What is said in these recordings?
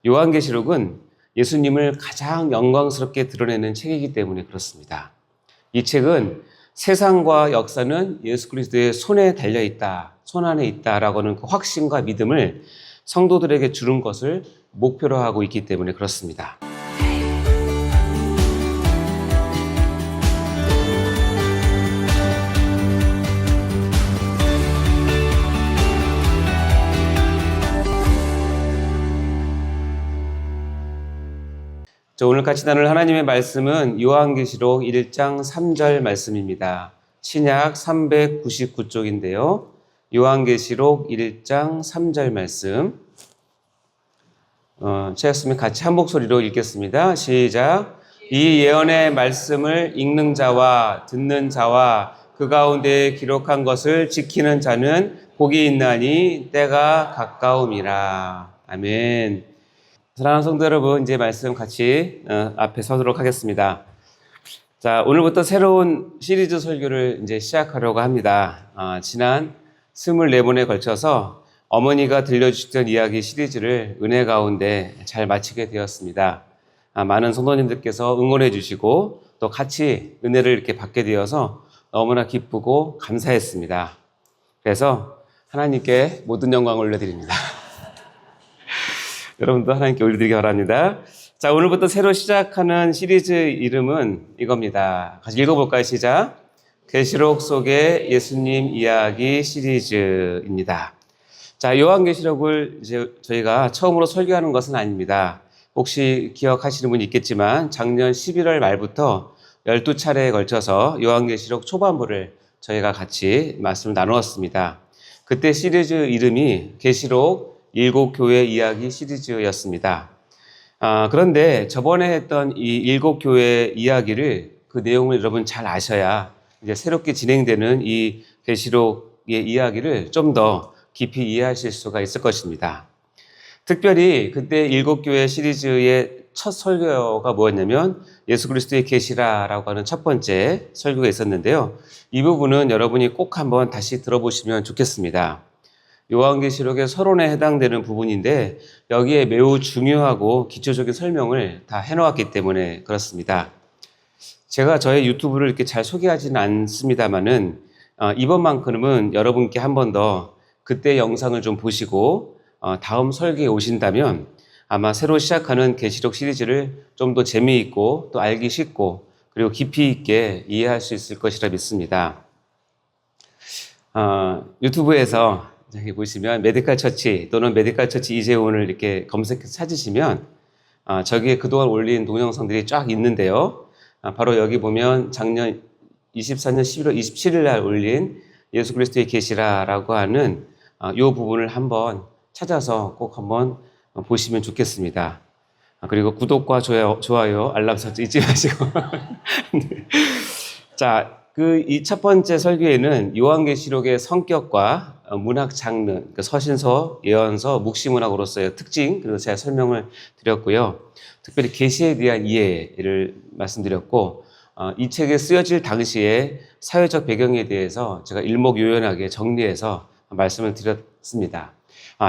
요한계시록은 예수님을 가장 영광스럽게 드러내는 책이기 때문에 그렇습니다. 이 책은 세상과 역사는 예수 그리스도의 손에 달려있다, 손 안에 있다라고 하는 그 확신과 믿음을 성도들에게 주는 것을 목표로 하고 있기 때문에 그렇습니다. 오늘 같이 나눌 하나님의 말씀은 요한계시록 1장 3절 말씀입니다. 신약 399쪽인데요. 요한계시록 1장 3절 말씀. 찾았으면 같이 한 목소리로 읽겠습니다. 시작. 이 예언의 말씀을 읽는 자와 듣는 자와 그 가운데 기록한 것을 지키는 자는 복이 있나니 때가 가까움이라. 아멘. 사랑하는 성도 여러분, 이제 말씀 같이 앞에 서도록 하겠습니다. 자, 오늘부터 새로운 시리즈 설교를 이제 시작하려고 합니다. 지난 24번에 걸쳐서 어머니가 들려주시던 이야기 시리즈를 은혜 가운데 잘 마치게 되었습니다. 많은 성도님들께서 응원해 주시고 또 같이 은혜를 이렇게 받게 되어서 너무나 기쁘고 감사했습니다. 그래서 하나님께 모든 영광을 올려드립니다. 여러분도 하나님께 올려드리기 바랍니다. 자, 오늘부터 새로 시작하는 시리즈 이름은 이겁니다. 같이 읽어볼까요? 시작. 계시록 속의 예수님 이야기 시리즈입니다. 자, 요한계시록을 이제 저희가 처음으로 설교하는 것은 아닙니다. 혹시 기억하시는 분이 있겠지만 작년 11월 말부터 12차례에 걸쳐서 요한계시록 초반부를 저희가 같이 말씀을 나누었습니다. 그때 시리즈 이름이 계시록 7교회 이야기 시리즈였습니다. 그런데 저번에 했던 이 7교회 이야기를 그 내용을 여러분 잘 아셔야 이제 새롭게 진행되는 이 계시록의 이야기를 좀 더 깊이 이해하실 수가 있을 것입니다. 특별히 그때 7교회 시리즈의 첫 설교가 뭐였냐면 예수 그리스도의 계시라라고 하는 첫 번째 설교가 있었는데요. 이 부분은 여러분이 꼭 한번 다시 들어보시면 좋겠습니다. 요한계시록의 서론에 해당되는 부분인데 여기에 매우 중요하고 기초적인 설명을 다 해놓았기 때문에 그렇습니다. 제가 저의 유튜브를 이렇게 잘 소개하지는 않습니다만은 이번만큼은 여러분께 한 번 더 그때 영상을 좀 보시고 다음 설교에 오신다면 아마 새로 시작하는 계시록 시리즈를 좀 더 재미있고 또 알기 쉽고 그리고 깊이 있게 이해할 수 있을 것이라 믿습니다. 유튜브에서 여기 보시면 메디컬 처치 또는 메디컬 처치 이재훈을 이렇게 검색해서 찾으시면 저기에 그동안 올린 동영상들이 쫙 있는데요. 바로 여기 보면 작년 24년 11월 27일 날 올린 예수 그리스도의 계시라라고 하는 이 부분을 한번 찾아서 꼭 한번 보시면 좋겠습니다. 그리고 구독과 좋아요, 알람 설정 잊지 마시고. 자, 이 첫 번째 설교에는 요한계시록의 성격과 문학 장르, 서신서, 예언서, 묵시문학으로서의 특징, 그리고 제가 설명을 드렸고요. 특별히 계시에 대한 이해를 말씀드렸고, 이 책에 쓰여질 당시의 사회적 배경에 대해서 제가 일목요연하게 정리해서 말씀을 드렸습니다.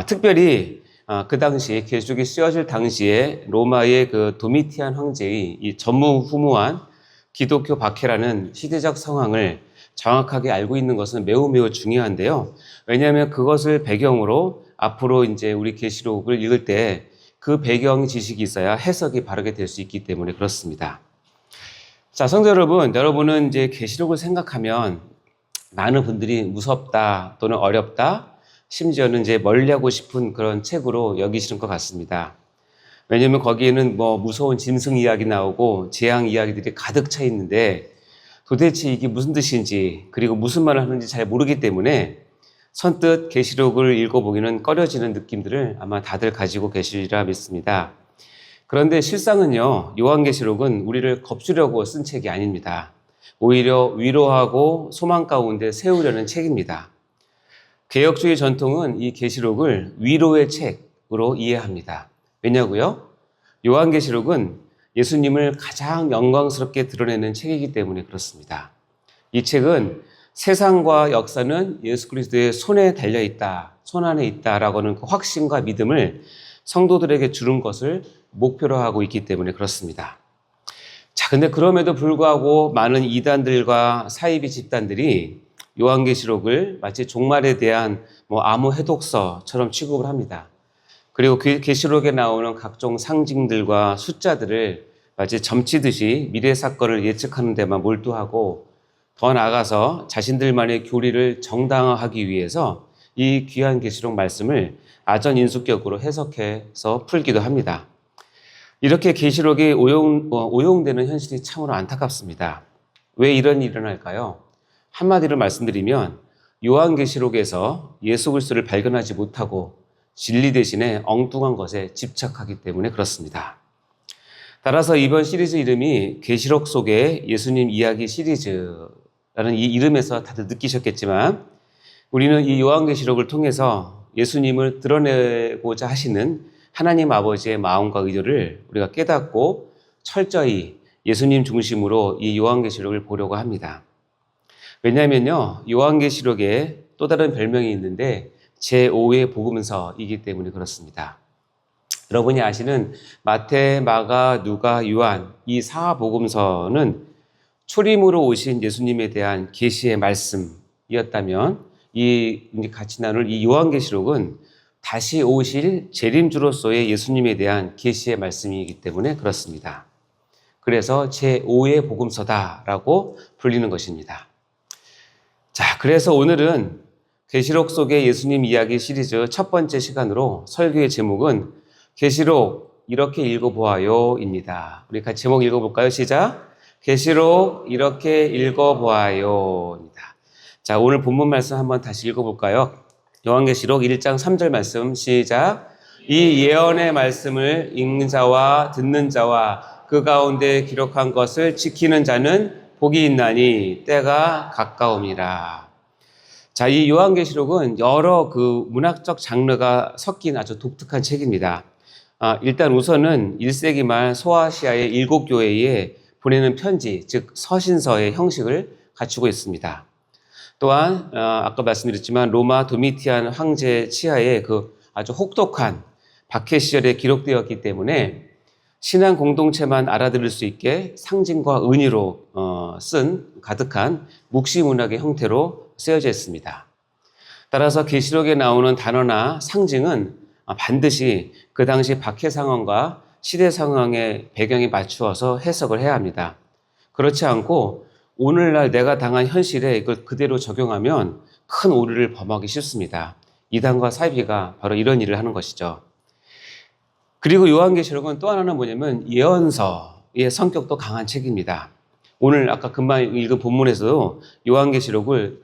특별히 그 당시 계시록이 쓰여질 당시에 로마의 그 도미티안 황제의 이 전무후무한 기독교 박해라는 시대적 상황을 정확하게 알고 있는 것은 매우 중요한데요. 왜냐하면 그것을 배경으로 앞으로 이제 우리 계시록을 읽을 때 그 배경 지식이 있어야 해석이 바르게 될 수 있기 때문에 그렇습니다. 자, 성도 여러분, 여러분은 이제 계시록을 생각하면 많은 분들이 무섭다 또는 어렵다, 심지어는 이제 멀리하고 싶은 그런 책으로 여기시는 것 같습니다. 왜냐하면 거기에는 뭐 무서운 짐승 이야기 나오고 재앙 이야기들이 가득 차 있는데 도대체 이게 무슨 뜻인지 그리고 무슨 말을 하는지 잘 모르기 때문에 선뜻 계시록을 읽어보기는 꺼려지는 느낌들을 아마 다들 가지고 계시리라 믿습니다. 그런데 실상은요, 요한계시록은 우리를 겁주려고 쓴 책이 아닙니다. 오히려 위로하고 소망 가운데 세우려는 책입니다. 개혁주의 전통은 이 계시록을 위로의 책으로 이해합니다. 왜냐고요? 요한계시록은 예수님을 가장 영광스럽게 드러내는 책이기 때문에 그렇습니다. 이 책은 세상과 역사는 예수 그리스도의 손에 달려있다, 손 안에 있다라고 하는 그 확신과 믿음을 성도들에게 주는 것을 목표로 하고 있기 때문에 그렇습니다. 자, 근데 그럼에도 불구하고 많은 이단들과 사이비 집단들이 요한계시록을 마치 종말에 대한 암호 해독서처럼 취급을 합니다. 그리고 그 계시록에 나오는 각종 상징들과 숫자들을 마치 점치듯이 미래 사건을 예측하는 데만 몰두하고 더 나아가서 자신들만의 교리를 정당화하기 위해서 이 귀한 계시록 말씀을 아전인수격으로 해석해서 풀기도 합니다. 이렇게 계시록이 오용되는 현실이 참으로 안타깝습니다. 왜 이런 일이 일어날까요? 한마디로 말씀드리면 요한계시록에서 예수 그리스도를 발견하지 못하고 진리 대신에 엉뚱한 것에 집착하기 때문에 그렇습니다. 따라서 이번 시리즈 이름이 계시록 속의 예수님 이야기 시리즈라는 이 이름에서 다들 느끼셨겠지만 우리는 이 요한계시록을 통해서 예수님을 드러내고자 하시는 하나님 아버지의 마음과 의도를 우리가 깨닫고 철저히 예수님 중심으로 이 요한계시록을 보려고 합니다. 왜냐하면요, 요한계시록에 또 다른 별명이 있는데 제5의 복음서이기 때문에 그렇습니다. 여러분이 아시는 마태, 마가, 누가, 요한 이 사복음서는 초림으로 오신 예수님에 대한 계시의 말씀이었다면 이 같이 나눌 이 요한계시록은 다시 오실 재림주로서의 예수님에 대한 계시의 말씀이기 때문에 그렇습니다. 그래서 제5의 복음서다라고 불리는 것입니다. 자, 그래서 오늘은 계시록 속의 예수님 이야기 시리즈 첫 번째 시간으로 설교의 제목은 계시록 이렇게 읽어보아요입니다. 우리 같이 제목 읽어볼까요? 시작. 계시록 이렇게 읽어보아요입니다. 자, 오늘 본문 말씀 한번 다시 읽어볼까요? 요한계시록 1장 3절 말씀 시작. 이 예언의 말씀을 읽는 자와 듣는 자와 그 가운데 기록한 것을 지키는 자는 복이 있나니 때가 가까움이라. 자, 이 요한계시록은 여러 그 문학적 장르가 섞인 아주 독특한 책입니다. 일단 우선은 1세기 말 소아시아의 7교회에 보내는 편지, 즉 서신서의 형식을 갖추고 있습니다. 또한 아까 말씀드렸지만 로마 도미티안 황제 치하의 그 아주 혹독한 박해 시절에 기록되었기 때문에 신앙 공동체만 알아들을 수 있게 상징과 은유로 쓴 가득한 묵시 문학의 형태로 쓰여져 있습니다. 따라서 계시록에 나오는 단어나 상징은 반드시 그 당시 박해 상황과 시대 상황의 배경에 맞추어서 해석을 해야 합니다. 그렇지 않고 오늘날 내가 당한 현실에 이걸 그대로 적용하면 큰 오류를 범하기 쉽습니다. 이단과 사이비가 바로 이런 일을 하는 것이죠. 그리고 요한계시록은 또 하나는 뭐냐면 예언서의 성격도 강한 책입니다. 오늘 아까 금방 읽은 본문에서도 요한계시록을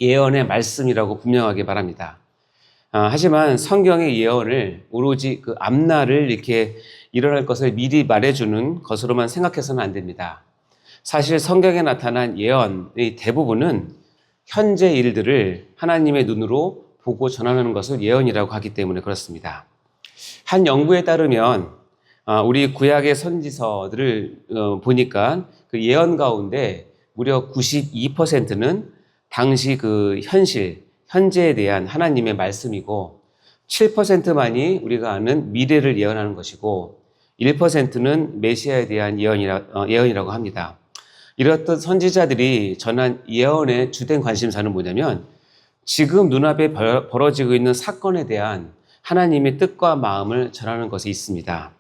예언의 말씀이라고 분명하게 말합니다. 하지만 성경의 예언을 오로지 그 앞날을 이렇게 일어날 것을 미리 말해주는 것으로만 생각해서는 안 됩니다. 사실 성경에 나타난 예언의 대부분은 현재 일들을 하나님의 눈으로 보고 전하는 것을 예언이라고 하기 때문에 그렇습니다. 한 연구에 따르면 우리 구약의 선지서들을 보니까 그 예언 가운데 무려 92%는 당시 그 현재에 대한 하나님의 말씀이고 7%만이 우리가 아는 미래를 예언하는 것이고 1%는 메시아에 대한 예언이라고 합니다. 이렇듯 선지자들이 전한 예언의 주된 관심사는 뭐냐면 지금 눈앞에 벌어지고 있는 사건에 대한 하나님의 뜻과 마음을 전하는 것에 있습니다.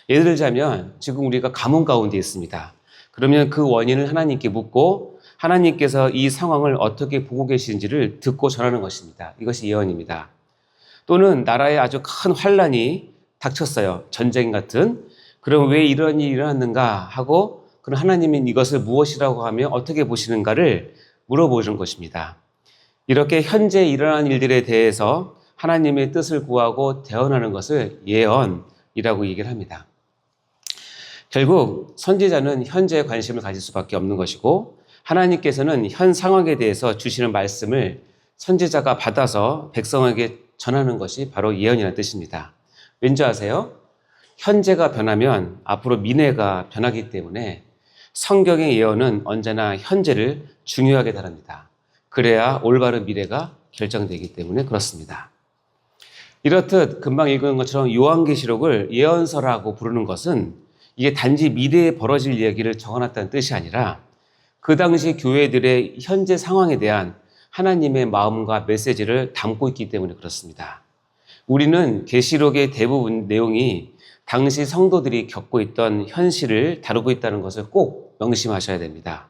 예를 들자면 지금 우리가 가뭄 가운데 있습니다. 그러면 그 원인을 하나님께 묻고 하나님께서 이 상황을 어떻게 보고 계시는지를 듣고 전하는 것입니다. 이것이 예언입니다. 또는 나라에 아주 큰 환란이 닥쳤어요. 전쟁 같은. 그럼 왜 이런 일이 일어났는가 하고 그럼 하나님은 이것을 무엇이라고 하며 어떻게 보시는가를 물어보는 것입니다. 이렇게 현재 일어난 일들에 대해서 하나님의 뜻을 구하고 대언하는 것을 예언이라고 얘기를 합니다. 결국 선지자는 현재에 관심을 가질 수밖에 없는 것이고 하나님께서는 현 상황에 대해서 주시는 말씀을 선지자가 받아서 백성에게 전하는 것이 바로 예언이라는 뜻입니다. 왠지 아세요? 현재가 변하면 앞으로 미래가 변하기 때문에 성경의 예언은 언제나 현재를 중요하게 다룹니다. 그래야 올바른 미래가 결정되기 때문에 그렇습니다. 이렇듯 금방 읽은 것처럼 요한계시록을 예언서라고 부르는 것은 이게 단지 미래에 벌어질 이야기를 적어놨다는 뜻이 아니라 그 당시 교회들의 현재 상황에 대한 하나님의 마음과 메시지를 담고 있기 때문에 그렇습니다. 우리는 계시록의 대부분 내용이 당시 성도들이 겪고 있던 현실을 다루고 있다는 것을 꼭 명심하셔야 됩니다.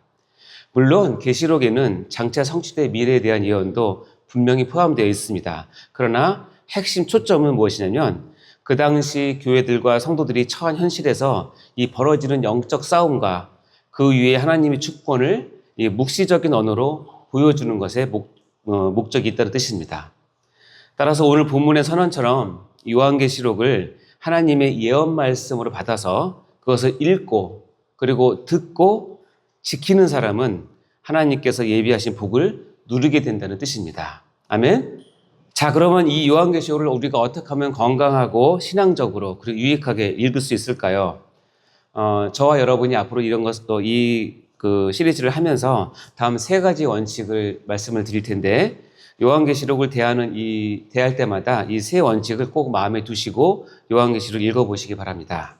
물론 계시록에는 장차 성취될 미래에 대한 예언도 분명히 포함되어 있습니다. 그러나 핵심 초점은 무엇이냐면 그 당시 교회들과 성도들이 처한 현실에서 이 벌어지는 영적 싸움과 그 위에 하나님의 주권을 이 묵시적인 언어로 보여주는 것에 목적이 있다는 뜻입니다. 따라서 오늘 본문의 선언처럼 요한계시록을 하나님의 예언 말씀으로 받아서 그것을 읽고 그리고 듣고 지키는 사람은 하나님께서 예비하신 복을 누리게 된다는 뜻입니다. 아멘. 자, 그러면 이 요한계시록을 우리가 어떻게 하면 건강하고 신앙적으로 그리고 유익하게 읽을 수 있을까요? 저와 여러분이 앞으로 이런 것도 그 시리즈를 하면서 다음 3가지 원칙을 말씀을 드릴 텐데 요한계시록을 대할 때마다 이 3원칙을 꼭 마음에 두시고 요한계시록 읽어보시기 바랍니다.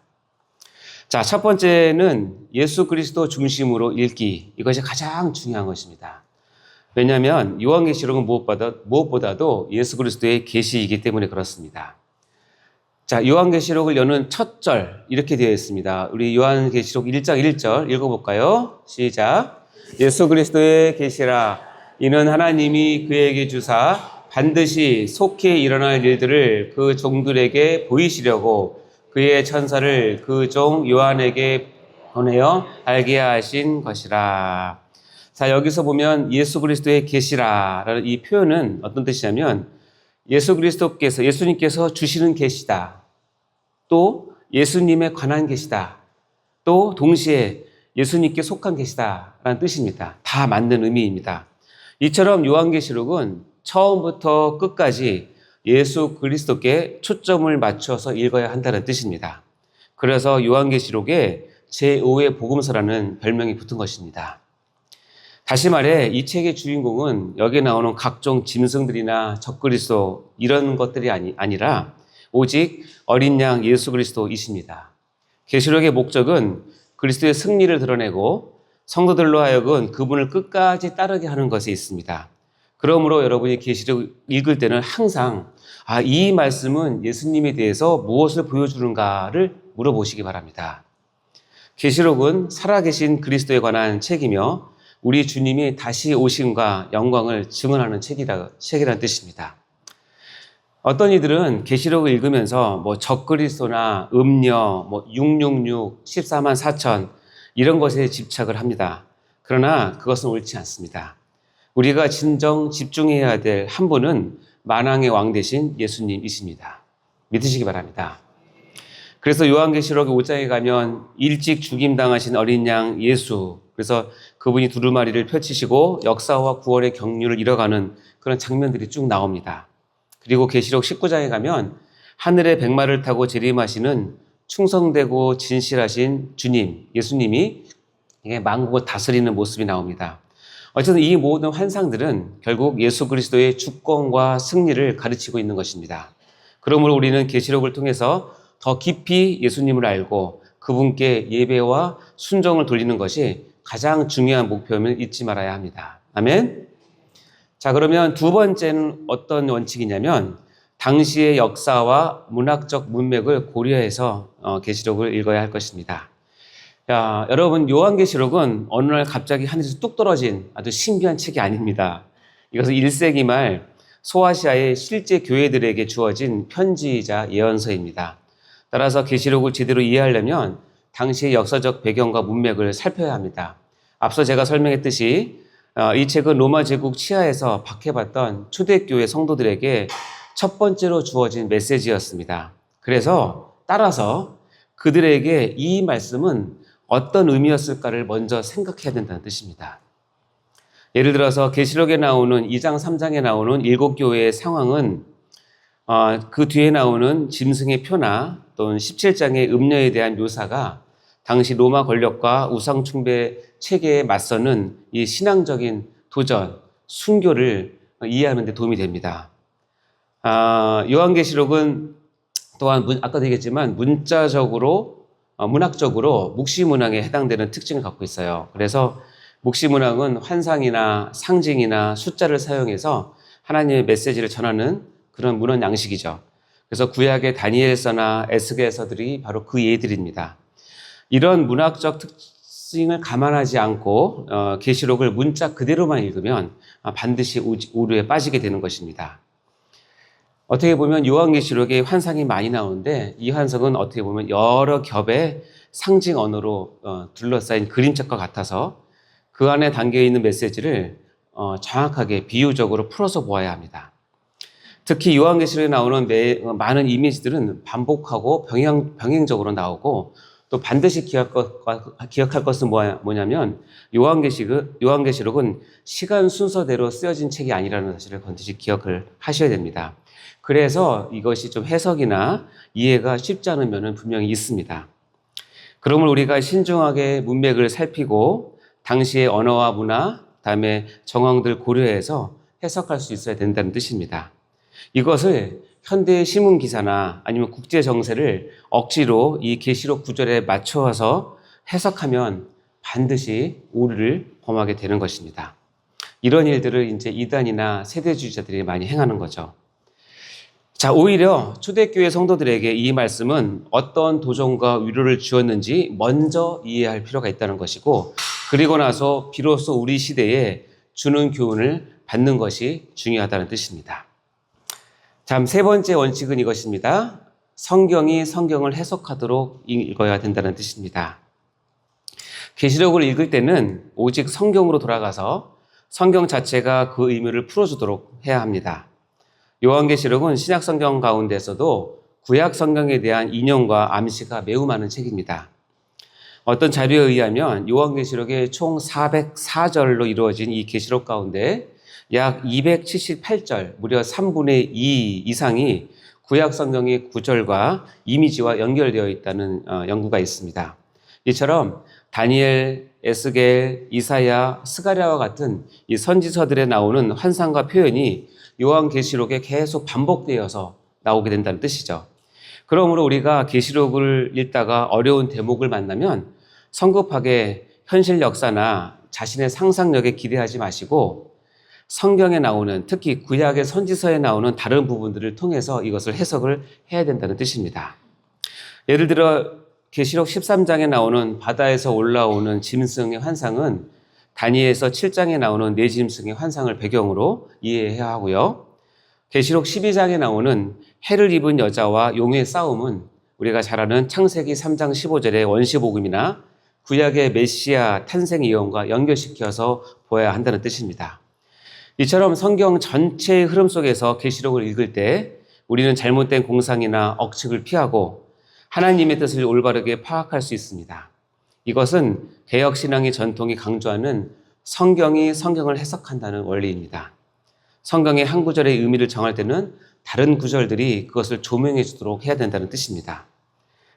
자, 첫 번째는 예수 그리스도 중심으로 읽기. 이것이 가장 중요한 것입니다. 왜냐하면 요한계시록은 무엇보다도 예수 그리스도의 계시이기 때문에 그렇습니다. 자, 요한계시록을 여는 첫 절 이렇게 되어 있습니다. 우리 요한계시록 1장 1절 읽어볼까요? 시작. 예수 그리스도의 계시라. 이는 하나님이 그에게 주사 반드시 속히 일어날 일들을 그 종들에게 보이시려고 그의 천사를 그 종 요한에게 보내어 알게 하신 것이라. 자, 여기서 보면 예수 그리스도의 계시라라는 이 표현은 어떤 뜻이냐면 예수님께서 주시는 계시다. 또 예수님에 관한 계시다. 또 동시에 예수님께 속한 계시다라는 뜻입니다. 다 맞는 의미입니다. 이처럼 요한계시록은 처음부터 끝까지 예수 그리스도께 초점을 맞춰서 읽어야 한다는 뜻입니다. 그래서 요한계시록에 제5의 복음서라는 별명이 붙은 것입니다. 다시 말해 이 책의 주인공은 여기에 나오는 각종 짐승들이나 적그리스도 이런 것들이 아니라 오직 어린 양 예수 그리스도이십니다. 계시록의 목적은 그리스도의 승리를 드러내고 성도들로 하여금 그분을 끝까지 따르게 하는 것에 있습니다. 그러므로 여러분이 계시록 읽을 때는 항상 이 말씀은 예수님에 대해서 무엇을 보여주는가를 물어보시기 바랍니다. 계시록은 살아계신 그리스도에 관한 책이며 우리 주님이 다시 오심과 영광을 증언하는 책이라는 뜻입니다. 어떤 이들은 계시록을 읽으면서 적그리스도나 음녀, 666, 14만 4천 이런 것에 집착을 합니다. 그러나 그것은 옳지 않습니다. 우리가 진정 집중해야 될 한 분은 만왕의 왕 되신 예수님이십니다. 믿으시기 바랍니다. 그래서 요한계시록 5장에 가면 일찍 죽임당하신 어린 양 예수, 그래서 그분이 두루마리를 펼치시고 역사와 구원의 경륜을 이뤄가는 그런 장면들이 쭉 나옵니다. 그리고 계시록 19장에 가면 하늘의 백마를 타고 재림하시는 충성되고 진실하신 주님, 예수님이 만국을 다스리는 모습이 나옵니다. 어쨌든 이 모든 환상들은 결국 예수 그리스도의 주권과 승리를 가르치고 있는 것입니다. 그러므로 우리는 계시록을 통해서 더 깊이 예수님을 알고 그분께 예배와 순종을 돌리는 것이 가장 중요한 목표임을 잊지 말아야 합니다. 아멘. 자, 그러면 두 번째는 어떤 원칙이냐면 당시의 역사와 문학적 문맥을 고려해서 계시록을 읽어야 할 것입니다. 자, 여러분 요한계시록은 어느 날 갑자기 하늘에서 뚝 떨어진 아주 신비한 책이 아닙니다. 이것은 1세기 말 소아시아의 실제 교회들에게 주어진 편지이자 예언서입니다. 따라서 계시록을 제대로 이해하려면 당시의 역사적 배경과 문맥을 살펴야 합니다. 앞서 제가 설명했듯이 이 책은 로마 제국 치하에서 박해받던 초대교회 성도들에게 첫 번째로 주어진 메시지였습니다. 그래서 따라서 그들에게 이 말씀은 어떤 의미였을까를 먼저 생각해야 된다는 뜻입니다. 예를 들어서 계시록에 나오는 2장, 3장에 나오는 7교회의 상황은 그 뒤에 나오는 짐승의 표나 또는 17장의 음녀에 대한 묘사가 당시 로마 권력과 우상숭배 체계에 맞서는 이 신앙적인 도전, 순교를 이해하는 데 도움이 됩니다. 요한계시록은 또한 아까도 얘기했지만 문자적으로 문학적으로 묵시문항에 해당되는 특징을 갖고 있어요. 그래서 묵시문항은 환상이나 상징이나 숫자를 사용해서 하나님의 메시지를 전하는 그런 문헌 양식이죠. 그래서 구약의 다니엘서나 에스겔서들이 바로 그 예들입니다. 이런 문학적 특징을 감안하지 않고 계시록을 문자 그대로만 읽으면 반드시 오류에 빠지게 되는 것입니다. 어떻게 보면 요한계시록에 환상이 많이 나오는데 이 환상은 어떻게 보면 여러 겹의 상징 언어로 둘러싸인 그림책과 같아서 그 안에 담겨있는 메시지를 정확하게 비유적으로 풀어서 보아야 합니다. 특히 요한계시록에 나오는 많은 이미지들은 반복하고 병행적으로 나오고 또 반드시 기억할 것은 뭐냐면 요한계시록은 시간 순서대로 쓰여진 책이 아니라는 사실을 반드시 기억을 하셔야 됩니다. 그래서 이것이 좀 해석이나 이해가 쉽지 않은 면은 분명히 있습니다. 그러면 우리가 신중하게 문맥을 살피고 당시의 언어와 문화, 그다음에 정황들 고려해서 해석할 수 있어야 된다는 뜻입니다. 이것을 현대의 신문 기사나 아니면 국제 정세를 억지로 이 계시록 구절에 맞춰서 해석하면 반드시 오류를 범하게 되는 것입니다. 이런 일들을 이제 이단이나 세대주의자들이 많이 행하는 거죠. 자, 오히려 초대교회 성도들에게 이 말씀은 어떤 도전과 위로를 주었는지 먼저 이해할 필요가 있다는 것이고, 그리고 나서 비로소 우리 시대에 주는 교훈을 받는 것이 중요하다는 뜻입니다. 다음 세 번째 원칙은 이것입니다. 성경이 성경을 해석하도록 읽어야 된다는 뜻입니다. 계시록을 읽을 때는 오직 성경으로 돌아가서 성경 자체가 그 의미를 풀어주도록 해야 합니다. 요한계시록은 신약 성경 가운데서도 구약 성경에 대한 인용과 암시가 매우 많은 책입니다. 어떤 자료에 의하면 요한계시록의 총 404절로 이루어진 이 계시록 가운데 약 278절, 무려 3분의 2 이상이 구약 성경의 구절과 이미지와 연결되어 있다는 연구가 있습니다. 이처럼 다니엘, 에스겔, 이사야, 스가랴와 같은 이 선지서들에 나오는 환상과 표현이 요한계시록에 계속 반복되어서 나오게 된다는 뜻이죠. 그러므로 우리가 계시록을 읽다가 어려운 대목을 만나면 성급하게 현실 역사나 자신의 상상력에 기대하지 마시고 성경에 나오는, 특히 구약의 선지서에 나오는 다른 부분들을 통해서 이것을 해석을 해야 된다는 뜻입니다. 예를 들어 계시록 13장에 나오는 바다에서 올라오는 짐승의 환상은 다니엘서 7장에 나오는 네 짐승의 환상을 배경으로 이해해야 하고요. 계시록 12장에 나오는 해를 입은 여자와 용의 싸움은 우리가 잘 아는 창세기 3장 15절의 원시복음이나 구약의 메시아 탄생 예언과 연결시켜서 보아야 한다는 뜻입니다. 이처럼 성경 전체의 흐름 속에서 계시록을 읽을 때 우리는 잘못된 공상이나 억측을 피하고 하나님의 뜻을 올바르게 파악할 수 있습니다. 이것은 개혁신앙의 전통이 강조하는 성경이 성경을 해석한다는 원리입니다. 성경의 한 구절의 의미를 정할 때는 다른 구절들이 그것을 조명해 주도록 해야 된다는 뜻입니다.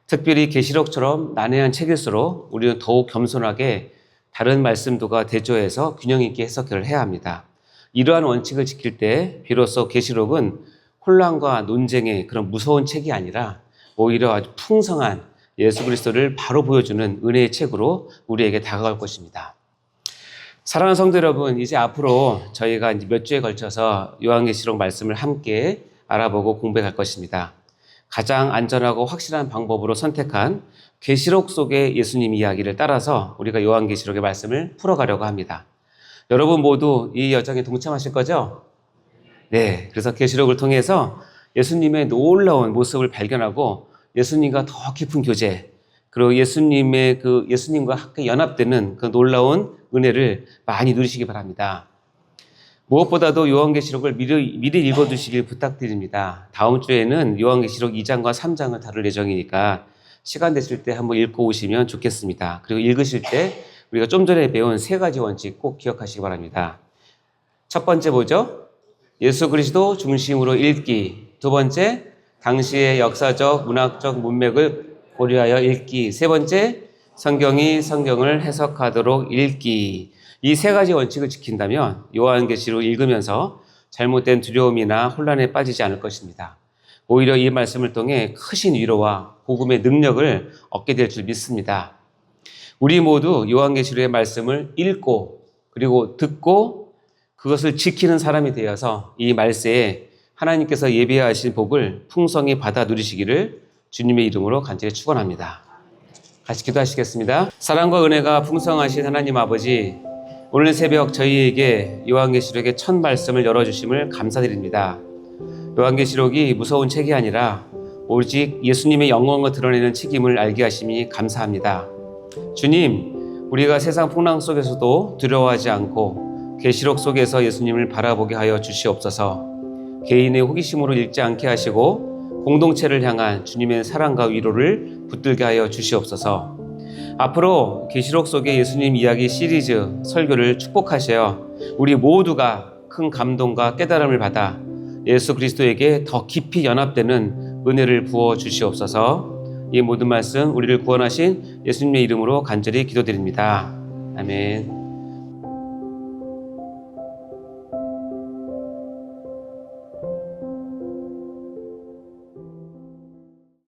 특별히 계시록처럼 난해한 책일수록 우리는 더욱 겸손하게 다른 말씀들과 대조해서 균형 있게 해석을 해야 합니다. 이러한 원칙을 지킬 때 비로소 계시록은 혼란과 논쟁의 그런 무서운 책이 아니라 오히려 아주 풍성한 예수 그리스도를 바로 보여주는 은혜의 책으로 우리에게 다가갈 것입니다. 사랑하는 성도 여러분, 이제 앞으로 저희가 이제 몇 주에 걸쳐서 요한계시록 말씀을 함께 알아보고 공부할 것입니다. 가장 안전하고 확실한 방법으로 선택한 계시록 속의 예수님 이야기를 따라서 우리가 요한계시록의 말씀을 풀어가려고 합니다. 여러분 모두 이 여정에 동참하실 거죠? 네, 그래서 계시록을 통해서 예수님의 놀라운 모습을 발견하고 예수님과 더 깊은 교제, 그리고 예수님과 함께 연합되는 그 놀라운 은혜를 많이 누리시기 바랍니다. 무엇보다도 요한계시록을 미리 읽어두시길 부탁드립니다. 다음 주에는 요한계시록 2장과 3장을 다룰 예정이니까 시간 되실 때 한번 읽고 오시면 좋겠습니다. 그리고 읽으실 때 우리가 좀 전에 배운 세 가지 원칙 꼭 기억하시기 바랍니다. 첫 번째 뭐죠? 예수 그리스도 중심으로 읽기. 두 번째, 당시의 역사적, 문학적 문맥을 고려하여 읽기. 세 번째, 성경이 성경을 해석하도록 읽기. 이 세 가지 원칙을 지킨다면 요한계시록 읽으면서 잘못된 두려움이나 혼란에 빠지지 않을 것입니다. 오히려 이 말씀을 통해 크신 위로와 복음의 능력을 얻게 될 줄 믿습니다. 우리 모두 요한계시록의 말씀을 읽고 그리고 듣고 그것을 지키는 사람이 되어서 이 말세에 하나님께서 예비하신 복을 풍성히 받아 누리시기를 주님의 이름으로 간절히 축원합니다. 같이 기도하시겠습니다. 사랑과 은혜가 풍성하신 하나님 아버지, 오늘 새벽 저희에게 요한계시록의 첫 말씀을 열어주심을 감사드립니다. 요한계시록이 무서운 책이 아니라 오직 예수님의 영광을 드러내는 책임을 알게 하심이 감사합니다. 주님, 우리가 세상 풍랑 속에서도 두려워하지 않고 계시록 속에서 예수님을 바라보게 하여 주시옵소서. 개인의 호기심으로 읽지 않게 하시고 공동체를 향한 주님의 사랑과 위로를 붙들게 하여 주시옵소서. 앞으로 계시록 속의 예수님 이야기 시리즈 설교를 축복하셔 우리 모두가 큰 감동과 깨달음을 받아 예수 그리스도에게 더 깊이 연합되는 은혜를 부어 주시옵소서. 이 모든 말씀 우리를 구원하신 예수님의 이름으로 간절히 기도드립니다. 아멘.